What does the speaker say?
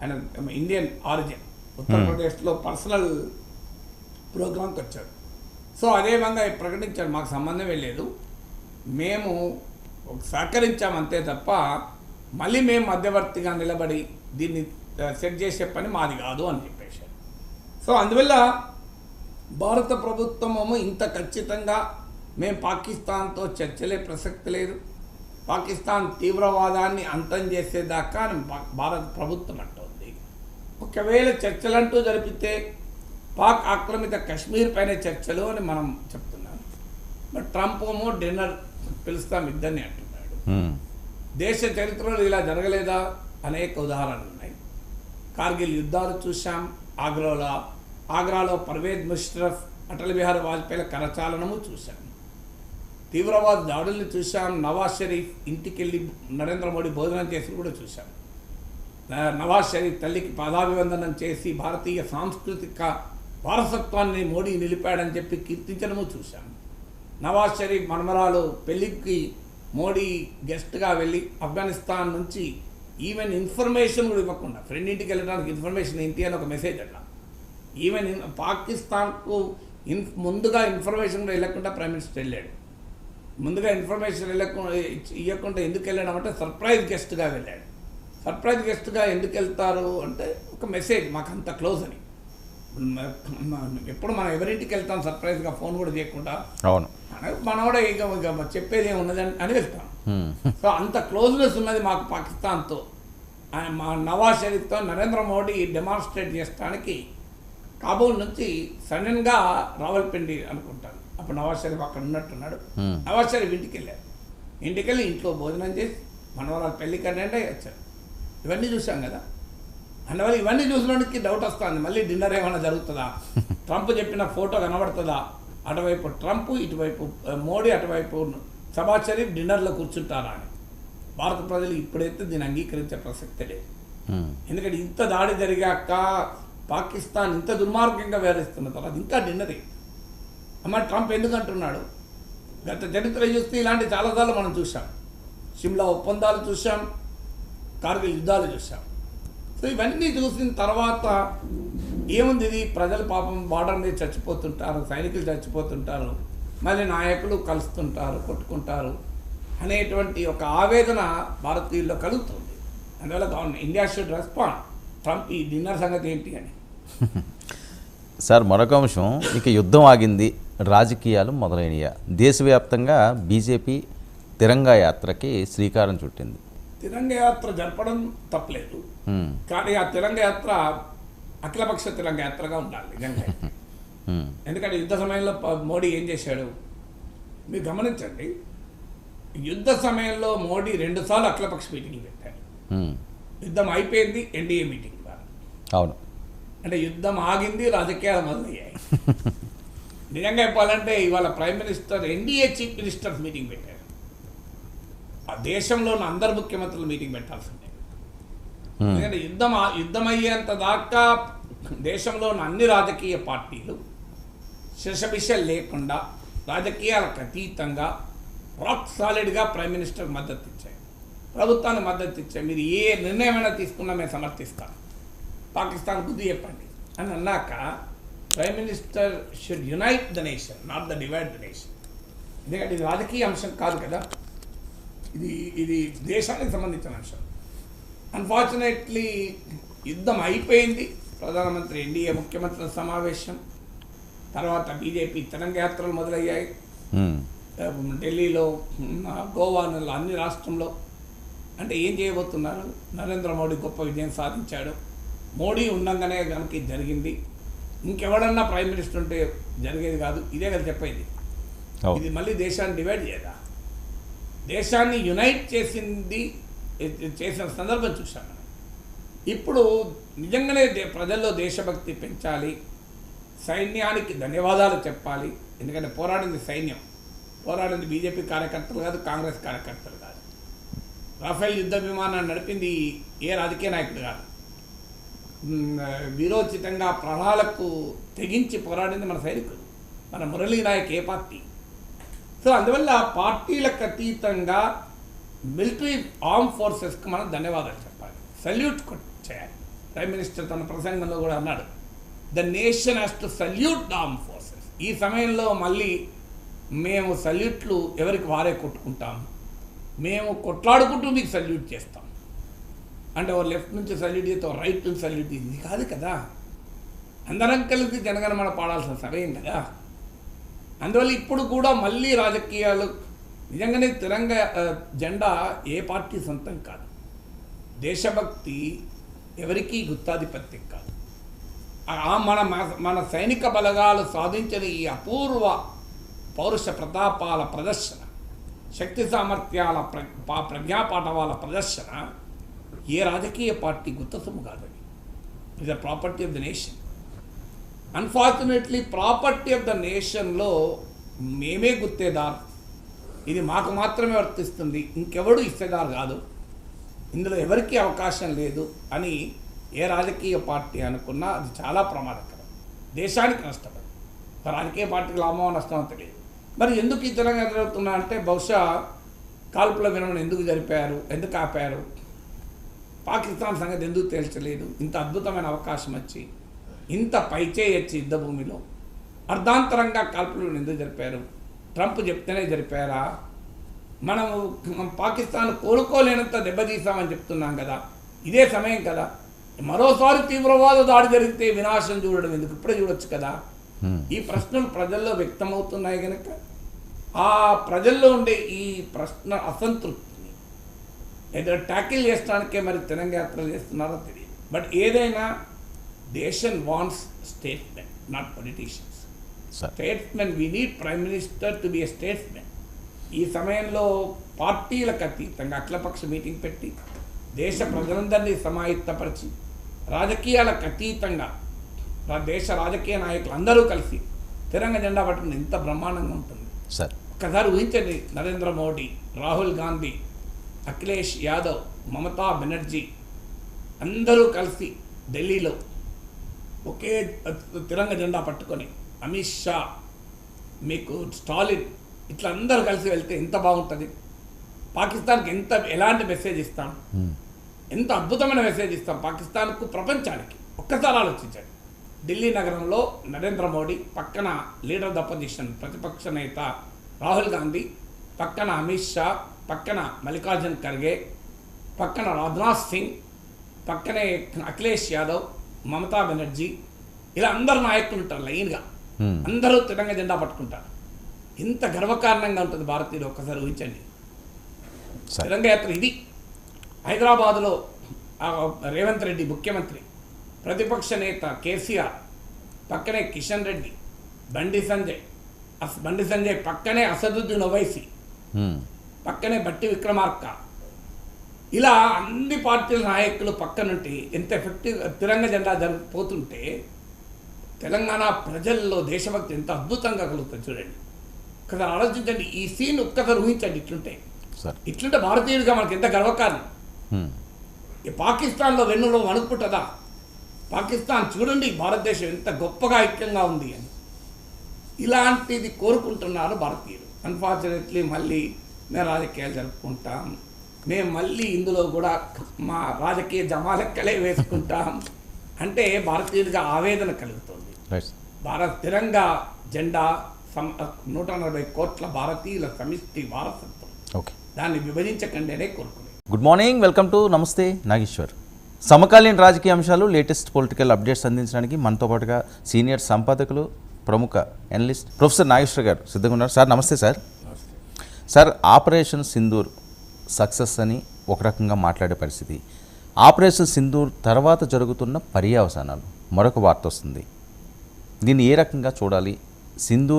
ఆయన Indian origin, ఉత్తరప్రదేశ్లో personal ప్రోగ్రామ్కి వచ్చాడు. సో అదే విధంగా ప్రకటించాడు, మాకు సంబంధమే లేదు, మేము సహకరించాం అంతే తప్ప మళ్ళీ మేము మధ్యవర్తిగా నిలబడి దీన్ని సెట్ చేసే పని మాది కాదు అని చెప్పేశారు. సో అందువల్ల భారత ప్రభుత్వము ఇంత ఖచ్చితంగా మేము పాకిస్తాన్తో చర్చలే ప్రసక్తి లేదు, పాకిస్తాన్ తీవ్రవాదాన్ని అంతం చేసేదాకా భారత ప్రభుత్వం అంటోంది. ఒకవేళ చర్చలంటూ జరిపితే పాక్ ఆక్రమిత కశ్మీర్ పైన చర్చలు అని మనం చెప్తున్నాం. బట్ ట్రంప్ ఏమో డిన్నర్ పిలుస్తాం ఇద్దరిని అంటున్నాడు. దేశ చరిత్రలో ఇలా జరగలేదా? అనేక ఉదాహరణలు ఉన్నాయి. కార్గిల్ యుద్ధాలు చూసాం, ఆగ్రాలో పర్వేజ్ ముషర్రఫ్, అటల్ బిహారీ వాజ్పేయిల కరచాలనము చూశాం, తీవ్రవాద దాడుల్ని చూసాం, నవాజ్ షరీఫ్ ఇంటికెళ్ళి నరేంద్ర మోడీ భోజనం చేసి కూడా చూసాం, నవాజ్ షరీఫ్ తల్లికి పాదాభివందనం చేసి భారతీయ సాంస్కృతిక వారసత్వాన్ని మోడీ నిలిపాడని చెప్పి కీర్తించడము చూశాం, నవాజ్ షరీఫ్ మనమరాలు పెళ్లికి మోడీ గెస్ట్గా వెళ్ళి ఆఫ్ఘనిస్తాన్ నుంచి ఈవెన్ ఇన్ఫర్మేషన్ కూడా ఇవ్వకుండా, ఫ్రెండ్ ఇంటికి వెళ్ళడానికి ఇన్ఫర్మేషన్ ఏంటి అని ఒక మెసేజ్ అట్లా, ఈవెన్ పాకిస్తాన్కు ముందుగా ఇన్ఫర్మేషన్ కూడా వెళ్ళకుండా ప్రైమ్ మినిస్టర్ వెళ్ళాడు. ముందుగా ఇన్ఫర్మేషన్ ఇవ్వకుండా ఎందుకు వెళ్ళాడు అంటే సర్ప్రైజ్ గెస్ట్గా వెళ్ళాడు. సర్ప్రైజ్ గెస్ట్గా ఎందుకు వెళ్తారు అంటే ఒక మెసేజ్, మాకు అంత క్లోజ్ అని. ఎప్పుడు మనం ఎవరింటికి వెళ్తాం సర్ప్రైజ్గా, ఫోన్ కూడా చేయకుండా, అవును మనోడే ఇక చెప్పేది ఏమి ఉన్నదని అని వెళ్తాం. సో అంత క్లోజ్నెస్ ఉన్నది మాకు పాకిస్తాన్తో. మా నవాజ్ షరీఫ్తో నరేంద్ర మోడీ డెమాన్స్ట్రేట్ చేయడానికి కాబూల్ నుంచి సడన్గా రావల్పిండి అనుకుంటాను, అప్పుడు నవాజ్ షరీఫ్ అక్కడ ఉన్నట్టున్నాడు. నవాజ్ షరీఫ్ ఇంటికి వెళ్ళారు, ఇంటికి వెళ్ళి ఇంట్లో భోజనం చేసి మనవరాలు పెళ్ళికి అటెండ్ అయ్యి వచ్చారు. ఇవన్నీ చూసాం కదా. అందువల్ల ఇవన్నీ చూసినోడికి డౌట్ వస్తుంది, మళ్ళీ డిన్నర్ ఏమైనా జరుగుతుందా, ట్రంప్ చెప్పిన ఫోటో కనబడుతుందా, అటువైపు ట్రంప్ ఇటువైపు మోడీ అటువైపు షబాజ్ షరీఫ్ డిన్నర్లో కూర్చుంటారా అని. భారత ప్రజలు ఇప్పుడైతే దీన్ని అంగీకరించే ప్రసక్తే లేదు. ఎందుకంటే ఇంత దాడి జరిగాక పాకిస్తాన్ ఇంత దుర్మార్గంగా వ్యవహరిస్తున్న తర్వాత ఇంకా డిన్నరే. అమ్మ ట్రంప్ ఎందుకు అంటున్నాడు? గత చరిత్ర చూస్తే ఇలాంటి చాలాసార్లు మనం చూసాం, షిమ్లా ఒప్పందాలు చూసాం, కార్గిల్ యుద్ధాలు చూసాం. సో ఇవన్నీ చూసిన తర్వాత ఏముంది, ఇది ప్రజలు పాపం బార్డర్ మీద చచ్చిపోతుంటారు, సైనికులు చచ్చిపోతుంటారు, మళ్ళీ నాయకులు కలుస్తుంటారు, కొట్టుకుంటారు అనేటువంటి ఒక ఆవేదన భారతీయుల్లో కలుగుతుంది. అందువల్ల government India should respond. Trump ఈ డిన్నర్ సంగతి ఏంటి అని. సార్ మరొక అంశం, ఇక యుద్ధం ఆగింది, రాజకీయాలు మొదలైనయా? దేశవ్యాప్తంగా బీజేపీ తిరంగా యాత్రకి శ్రీకారం చుట్టింది. తిరంగ యాత్ర జరపడం తప్పలేదు, కానీ ఆ తిరంగ యాత్ర అఖిలపక్ష తిరంగ యాత్రగా ఉండాలి నిజంగా. ఎందుకంటే యుద్ధ సమయంలో మోడీ ఏం చేశాడు మీరు గమనించండి. యుద్ధ సమయంలో మోడీ 2 సార్లు అఖిలపక్ష మీటింగ్ పెట్టాడు. యుద్ధం అయిపోయింది, ఎన్డీఏ మీటింగ్ ద్వారా. అవును, అంటే యుద్ధం ఆగింది, రాజకీయాలు మొదలయ్యాయి. నిజంగా చెప్పాలంటే ఇవాళ prime minister NDA chief ministers meeting పెట్టారు. ఆ దేశంలో ఉన్న అందరు ముఖ్యమంత్రులు మీటింగ్ పెట్టాల్సిందే. ఎందుకంటే యుద్ధం అయ్యేంత దాకా దేశంలో ఉన్న అన్ని రాజకీయ పార్టీలు శిషబిష లేకుండా రాజకీయాలకు అతీతంగా రాక్ సాలిడ్గా ప్రైమ్ మినిస్టర్ మద్దతు ఇచ్చాయి, ప్రభుత్వానికి మద్దతు ఇచ్చాయి. మీరు ఏ నిర్ణయమైనా తీసుకున్నా మేము సమర్థిస్తాం, పాకిస్తాన్ బుద్ధి చెప్పండి అని అన్నాక prime minister should unite the nation, not the divide the nation. ఎందుకంటే ఇది రాజకీయ అంశం కాదు కదా, ఇది దేశానికి సంబంధించిన అంశం. అన్ఫార్చునేట్లీ యుద్ధం అయిపోయింది, ప్రధానమంత్రి ఎన్డీఏ ముఖ్యమంత్రుల సమావేశం తర్వాత బీజేపీ తిరంగ యాత్రలు మొదలయ్యాయి. ఢిల్లీలో, గోవాలో, అన్ని రాష్ట్రంలో. అంటే ఏం చేయబోతున్నారు? నరేంద్ర మోడీ గొప్ప విజయం సాధించాడు, మోడీ ఉండగానే కనుక జరిగింది, ఇంకెవడన్నా ప్రైమ్ మినిస్టర్ ఉంటే జరిగేది కాదు, ఇదే కదా చెప్పేది. ఇది మళ్ళీ దేశాన్ని డివైడ్ చేయదా, దేశాన్ని యునైట్ చేసిన సందర్భం చూసాం మనం. ఇప్పుడు నిజంగానే ప్రజల్లో దేశభక్తి పెంచాలి, సైన్యానికి ధన్యవాదాలు చెప్పాలి. ఎందుకంటే పోరాడింది సైన్యం, పోరాడింది బీజేపీ కార్యకర్తలు కాదు, కాంగ్రెస్ కార్యకర్తలు కాదు. రాఫెల్ యుద్ధ విమానాన్ని నడిపింది ఏ రాజకీయ నాయకుడు కాదు. వీరోచితంగా ప్రాణాలకు తెగించి పోరాడింది మన సైనికులు, మన మురళీ నాయక్ ఏ పార్టీ. సో అందువల్ల పార్టీలకు అతీతంగా మిలిటరీ ఆర్మ్ ఫోర్సెస్కి మనం ధన్యవాదాలు చెప్పాలి, సల్యూట్ చేయాలి. ప్రైమ్ మినిస్టర్ తన ప్రసంగంలో కూడా అన్నాడు, the nation has to salute the arm forces. ఈ సమయంలో మళ్ళీ మేము సల్యూట్లు ఎవరికి వారే కొట్టుకుంటాం, మేము కొట్లాడుకుంటూ మీకు సల్యూట్ చేస్తాం అంటే ఓ లెఫ్ట్ నుంచి సల్యూట్ చేస్తే ఓ రైట్ నుంచి సల్యూట్ ఇది కాదు కదా. అందరం కలిసి జనగణమన పాడాల్సిన సమయం కదా. అందువల్ల ఇప్పుడు కూడా మళ్ళీ రాజకీయాలు నిజంగానే తిరంగ జెండా ఏ పార్టీ సొంతం కాదు. దేశభక్తి ఎవరికీ గుత్తాధిపత్యం కాదు. మన సైనిక బలగాలు సాధించిన ఈ అపూర్వ పౌరుష ప్రతాపాల ప్రదర్శన, శక్తి సామర్థ్యాల ప్రజ్ఞాపాఠవాల ప్రదర్శన ఏ రాజకీయ పార్టీ గుత్తసొమ్ము కాదని. It the property of the nation. Unfortunately property of the నేషన్లో మేమే గుత్తేదారు, ఇది మాకు మాత్రమే వర్తిస్తుంది, ఇంకెవడు ఇచ్చేదారు కాదు, ఇందులో ఎవరికీ అవకాశం లేదు అని ఏ రాజకీయ పార్టీ అనుకున్నా అది చాలా ప్రమాదకరం, దేశానికి నష్టపడి. రాజకీయ పార్టీకి లాభమో నష్టమో తెలియదు. మరి ఎందుకు ఈ తెలంగాణ జరుగుతున్నా అంటే బహుశా కాల్పుల విరమణ ఎందుకు జరిపారు, ఎందుకు ఆపారు, పాకిస్తాన్ సంగతి ఎందుకు తేల్చలేదు, ఇంత అద్భుతమైన అవకాశం వచ్చి ఇంత పైచేయచ్చి యుద్ధ భూమిలో అర్ధాంతరంగా కాల్పులను ఎందుకు జరిపారు, ట్రంప్ చెప్తేనే జరిపారా, మనము పాకిస్తాన్ కోలుకోలేనంత దెబ్బతీసామని చెప్తున్నాం కదా, ఇదే సమయం కదా, మరోసారి తీవ్రవాద దాడి జరిగితే వినాశం చూడడం ఎందుకు, ఇప్పుడే చూడొచ్చు కదా. ఈ ప్రశ్నలు ప్రజల్లో వ్యక్తమవుతున్నాయి కనుక ఆ ప్రజల్లో ఉండే ఈ ప్రశ్న అసంతృప్తిని ఏదో ట్యాకిల్ చేయడానికే మరి తెలంగాణ యాత్రలు చేస్తున్నారో తెలియదు. బట్ ఏదైనా దేశం wants statement, not politicians. Statesmen, we need prime minister to be a statesmen. ఈ సమయంలో పార్టీలకు అతీతంగా అఖిలపక్ష మీటింగ్ పెట్టి దేశ ప్రజలందరినీ సమాయత్తపరిచి రాజకీయాలకు అతీతంగా దేశ రాజకీయ నాయకులు అందరూ కలిసి తిరంగ జెండా పట్టుకుని ఎంత బ్రహ్మాండంగా ఉంటుంది సార్. ఒక్కసారి ఊహించండి, నరేంద్ర మోడీ, రాహుల్ గాంధీ, అఖిలేష్ యాదవ్, మమతా బెనర్జీ అందరూ కలిసి ఢిల్లీలో ఒకే తిరంగ జెండా పట్టుకొని, అమిత్ షా, మీకు స్టాలిన్, ఇట్లా అందరూ కలిసి వెళ్తే ఎంత బాగుంటుంది. పాకిస్తాన్కి ఎలాంటి మెసేజ్ ఇస్తాం, ఎంత అద్భుతమైన మెసేజ్ ఇస్తాం పాకిస్తాన్కు, ప్రపంచానికి. ఒక్కసారి ఆలోచించండి, ఢిల్లీ నగరంలో నరేంద్ర మోడీ, పక్కన లీడర్ ఆఫ్ ద అపోజిషన్ ప్రతిపక్ష నేత రాహుల్ గాంధీ, పక్కన అమిత్ షా, పక్కన మల్లికార్జున్ ఖర్గే, పక్కన రాజ్నాథ్ సింగ్, పక్కనే అఖిలేష్ యాదవ్, మమతా బెనర్జీ, ఇలా అందరు నాయకులు ఉంటారు లైన్గా, అందరూ తిరంగ జెండా పట్టుకుంటారు. ఇంత గర్వకారణంగా ఉంటుంది భారతీయులు. ఒక్కసారి ఊహించండి, తిరంగ యాత్ర ఇది. హైదరాబాదులో రేవంత్ రెడ్డి ముఖ్యమంత్రి, ప్రతిపక్ష నేత కేసీఆర్, పక్కనే కిషన్ రెడ్డి, బండి సంజయ్ పక్కనే అసదుద్దీన్ ఓవైసీ, పక్కనే బట్టి విక్రమార్క, ఇలా అన్ని పార్టీల నాయకులు పక్కనుంటే ఎంత ఎఫెక్టివ్ తిరంగ జెండా జరిగిపోతుంటే తెలంగాణ ప్రజల్లో దేశభక్తి ఎంత అద్భుతంగా కలుగుతుంది చూడండి. ఒక్కసారి ఆలోచించండి, ఈ సీన్ ఒక్కసారి ఊహించండి. ఇట్లుంటే భారతీయుడిగా మనకి ఎంత గర్వకారణం. ఈ పాకిస్తాన్లో వెన్నులో వణుకుపుట్టదా, పాకిస్తాన్ చూడండి భారతదేశం ఎంత గొప్పగా ఐక్యంగా ఉంది అని. ఇలాంటిది కోరుకుంటున్నారు భారతీయులు. అన్ఫార్చునేట్లీ మళ్ళీ మేము రాజకీయాలు జరుపుకుంటాం, మేము మళ్ళీ ఇందులో కూడా మా రాజకీయ జమాలెక్కలే వేసుకుంటాం అంటే భారతీయుడిగా ఆవేదన కలుగుతుంది. తిరంగ జెండా 140 కోట్ల భారతీయుల సమిష్టి వారసత్వం, దాన్ని విభజించకండి అనే కోరుకునేది. గుడ్ మార్నింగ్, వెల్కమ్ టు నమస్తే నాగేశ్వర్. సమకాలీన రాజకీయ అంశాలు, లేటెస్ట్ పొలిటికల్ అప్డేట్స్ అందించడానికి మనతో పాటుగా సీనియర్ సంపాదకులు, ప్రముఖ అనలిస్ట్ ప్రొఫెసర్ నాగేశ్వర్ గారు సిద్ధంగా ఉన్నారు. సార్ నమస్తే. సార్ ఆపరేషన్ సింధూర్ సక్సెస్ అని ఒక రకంగా మాట్లాడే పరిస్థితి, ఆపరేషన్ సింధూర్ తర్వాత జరుగుతున్న పర్యవసానాలు మరొక వార్త వస్తుంది. దీన్ని ఏ రకంగా చూడాలి? సింధూర్